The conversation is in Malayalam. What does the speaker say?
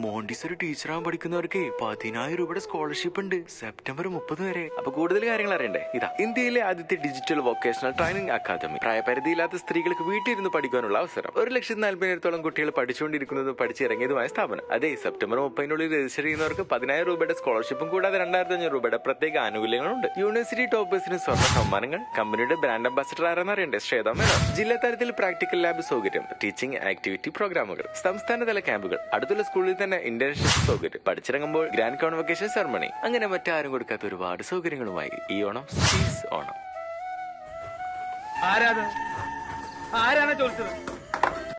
മോണ്ടിസറി ടീച്ചറാകാൻ പഠിക്കുന്നവർക്ക് 10,000 രൂപയുടെ സ്കോളർഷിപ്പ് ഉണ്ട് സെപ്റ്റംബർ 30 വരെ. അപ്പൊ കൂടുതൽ കാര്യങ്ങൾ അറിയണ്ടേ? ഇതാ ഇന്ത്യയിലെ ആദ്യത്തെ ഡിജിറ്റൽ വൊക്കേഷണൽ ട്രെയിനിങ് അക്കാദമി. പ്രായപരിധിയില്ലാത്ത സ്ത്രീകൾക്ക് വീട്ടിലിരുന്ന് പഠിക്കാനുള്ള അവസരം. 1,40,000 കുട്ടികൾ പഠിച്ചുകൊണ്ടിരിക്കുന്നതും പഠിച്ചിറങ്ങിയതുമായ സ്ഥാപനം. അതെ, സെപ്റ്റംബർ 30 രജിസ്റ്റർ ചെയ്യുന്നവർക്ക് 10,000 രൂപയുടെ സ്കോളർഷിപ്പും കൂടാതെ 2,500 രൂപയുടെ പ്രത്യേക ആനുകൂല്യങ്ങളുണ്ട്. യൂണിവേഴ്സിറ്റി ടോപ്പേഴ്സിന് സ്വർണ്ണ സമ്മാനങ്ങൾ. കമ്പനിയുടെ ബ്രാൻഡ് അംബാസിഡർ ആരെന്ന് അറിയണ്ടേ? ശ്വേത മേനോൻ. ജില്ലാ തലത്തിൽ പ്രാക്ടിക്കൽ ലാബ് സൗകര്യം, ടീച്ചിങ് ആക്ടിവിറ്റി പ്രോഗ്രാമുകൾ, സംസ്ഥാനതല ക്യാമ്പുകൾ, അടുത്തുള്ള സ്കൂളിൽ തന്നെ ഇന്റേൺഷിപ്പ് സൗകര്യം, പഠിച്ചിറങ്ങുമ്പോൾ ഗ്രാൻഡ് കോൺവൊക്കേഷൻ സെറമണി, അങ്ങനെ മറ്റാരും കൊടുക്കാത്ത ഒരുപാട് സൗകര്യങ്ങളുമായി ഈ ഓണം ഓണം. ആരാണ് ചോദിച്ചത്?